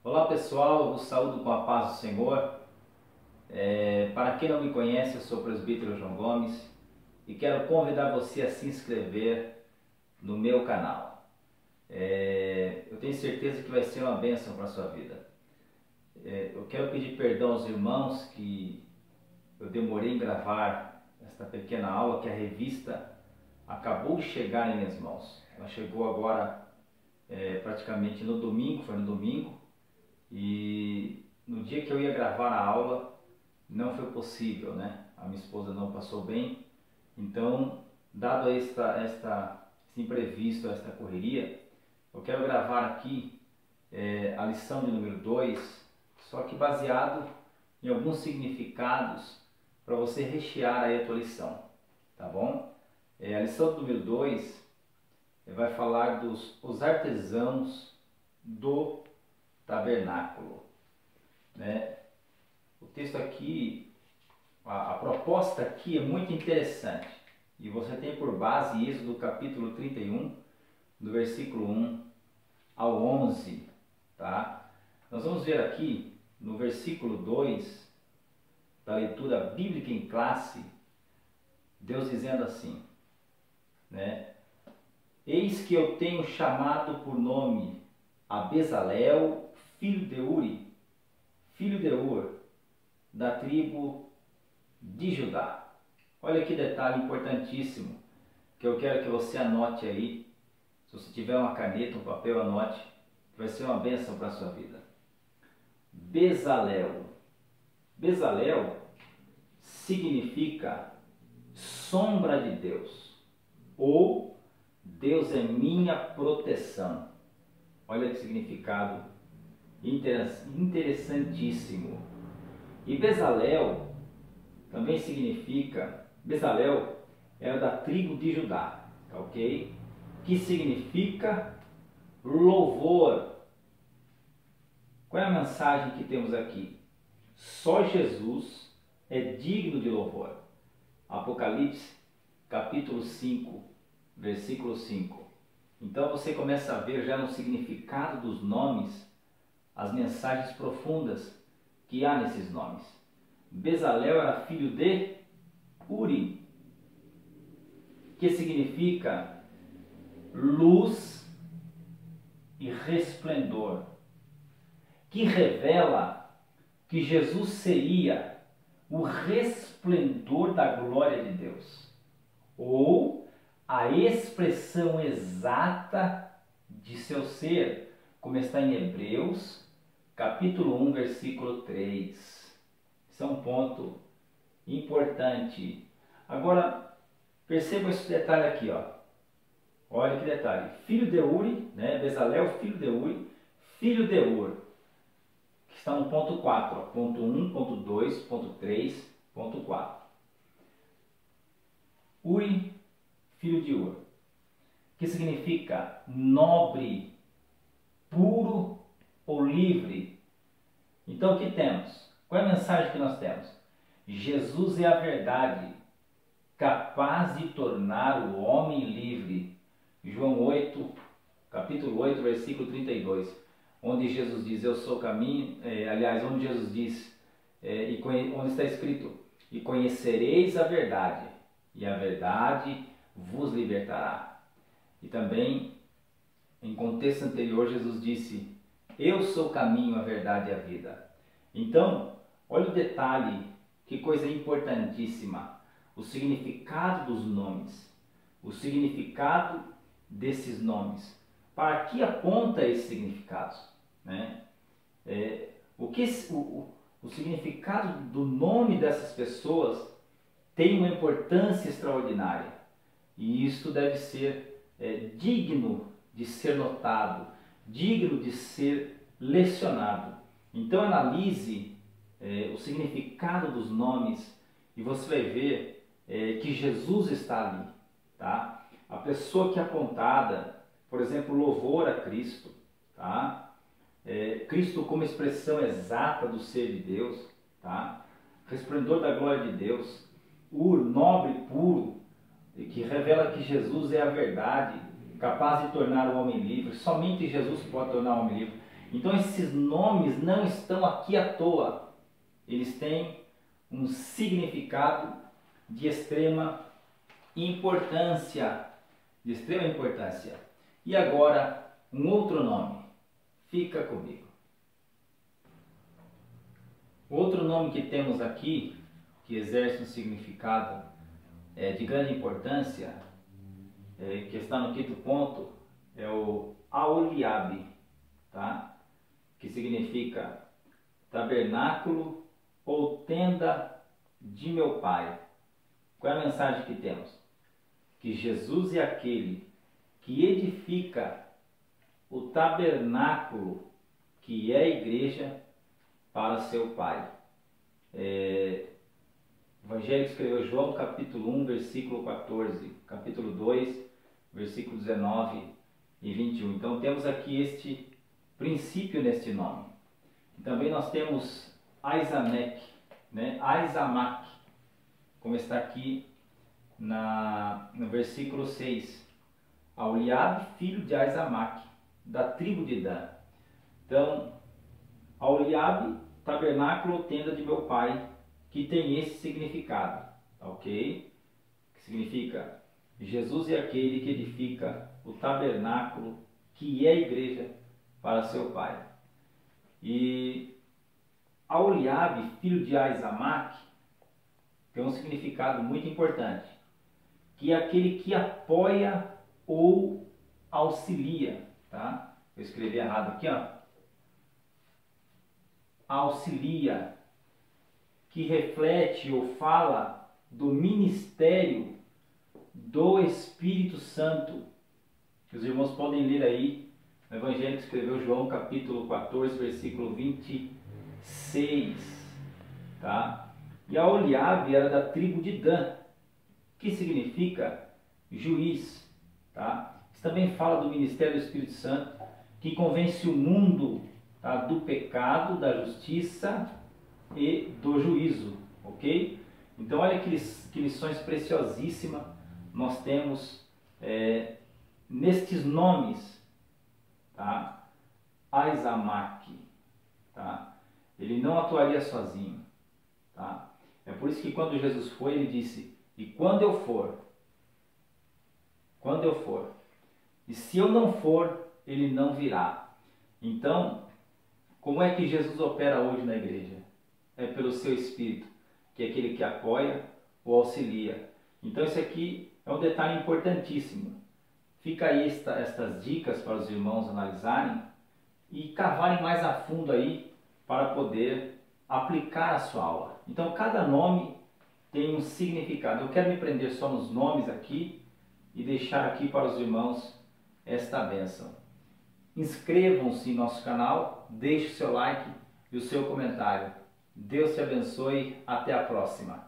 Olá pessoal, eu vos saúdo com a paz do Senhor. Para quem não me conhece, eu sou o presbítero João Gomes e quero convidar você a se inscrever no meu canal. Eu tenho certeza que vai ser uma bênção para a sua vida. Eu quero pedir perdão aos irmãos que eu demorei em gravar esta pequena aula, que a revista acabou de chegar em minhas mãos. Ela chegou agora praticamente no domingo, foi no domingo. E no dia que eu ia gravar a aula não foi possível, né? A minha esposa não passou bem, então, dado esse imprevisto, esta correria, eu quero gravar aqui a lição de número 2, só que baseado em alguns significados para você rechear aí a tua lição, tá bom? A lição do número 2 vai falar dos artesãos do tabernáculo, né? O texto aqui, a proposta aqui é muito interessante e você tem por base Êxodo capítulo 31, do versículo 1 ao 11, tá? Nós vamos ver aqui no versículo 2 da leitura bíblica em classe, Deus dizendo assim, né? Eis que eu tenho chamado por nome a Bezalel, filho de Uri, filho de Ur, da tribo de Judá. Olha que detalhe importantíssimo que eu quero que você anote aí. Se você tiver uma caneta, um papel, anote, que vai ser uma bênção para a sua vida. Bezalel. Bezalel significa sombra de Deus, ou Deus é minha proteção. Olha que significado interessantíssimo. E Bezalel também significa, Bezalel era da tribo de Judá, ok? Que significa louvor. Qual é a mensagem que temos aqui? Só Jesus é digno de louvor. Apocalipse, capítulo 5, versículo 5. Então você começa a ver já no significado dos nomes as mensagens profundas que há nesses nomes. Bezalel era filho de Uri, que significa luz e resplendor, que revela que Jesus seria o resplendor da glória de Deus, ou a expressão exata de seu ser, como está em Hebreus, capítulo 1, versículo 3. Isso é um ponto importante. Agora, perceba esse detalhe aqui, ó. Olha que detalhe. Filho de Uri, né? Bezalel, filho de Uri, filho de Ur, que está no ponto 4, ó. Ponto 1, ponto 2, ponto 3, ponto 4. Uri, filho de Ur, que significa nobre, puro ou livre. Então o que temos? Qual é a mensagem que nós temos? Jesus é a verdade, capaz de tornar o homem livre. João 8, capítulo 8, versículo 32, onde Jesus diz, eu sou o caminho, onde Jesus diz, onde está escrito, e conhecereis a verdade, e a verdade vos libertará. E também, em contexto anterior, Jesus disse, eu sou o caminho, a verdade e a vida. Então, olha o detalhe, que coisa importantíssima, o significado dos nomes, o significado desses nomes. Para que aponta esses significados? Né? O significado do nome dessas pessoas tem uma importância extraordinária e isto deve ser digno de ser notado, digno de ser lecionado. Então analise o significado dos nomes e você vai ver que Jesus está ali, tá? A pessoa que é apontada, por exemplo, louvor a Cristo, tá? Cristo como expressão exata do ser de Deus, tá? Resplendor da glória de Deus, nobre, puro, que revela que Jesus é a verdade, capaz de tornar o homem livre. Somente Jesus pode tornar o homem livre. Então esses nomes não estão aqui à toa. Eles têm um significado de extrema importância. De extrema importância. E agora, um outro nome. Fica comigo. Outro nome que temos aqui, que exerce um significado de grande importância, que está no quinto ponto, é o Aholiabe, tá? Que significa tabernáculo ou tenda de meu Pai. Qual é a mensagem que temos? Que Jesus é aquele que edifica o tabernáculo, que é a igreja, para seu Pai. O Evangelho que escreveu João, capítulo 1, versículo 14, capítulo 2, versículo 19 e 21. Então temos aqui este princípio neste nome. Também nós temos Aizamek, né? Aizamak, como está aqui no versículo 6. Aholiabe, filho de Aizamak, da tribo de Dan. Então, Aholiabe, tabernáculo ou tenda de meu pai, que tem esse significado, ok? Que significa, Jesus é aquele que edifica o tabernáculo, que é a igreja, para seu pai. E Aholiabe, filho de Aizamak, tem um significado muito importante, que é aquele que apoia ou auxilia, tá? Eu escrevi errado aqui, ó. Auxilia, que reflete ou fala do ministério do Espírito Santo. Os irmãos podem ler aí no Evangelho que escreveu João, capítulo 14, versículo 26, tá? E Aholiabe era da tribo de Dan, que significa juiz, tá? Isso também fala do ministério do Espírito Santo, que convence o mundo, tá? Do pecado, da justiça e do juízo, ok? Então olha que lições preciosíssimas nós temos nestes nomes, tá? Aizamak, tá? Ele não atuaria sozinho, tá? É por isso que quando Jesus foi, ele disse: e quando eu for, e se eu não for, ele não virá. Então, como é que Jesus opera hoje na igreja? É pelo seu Espírito, que é aquele que apoia ou auxilia. Então isso aqui é um detalhe importantíssimo. Fica aí estas dicas para os irmãos analisarem e cavarem mais a fundo aí para poder aplicar a sua aula. Então cada nome tem um significado. Eu quero me prender só nos nomes aqui e deixar aqui para os irmãos esta bênção. Inscrevam-se em nosso canal, deixe o seu like e o seu comentário. Deus te abençoe. Até a próxima.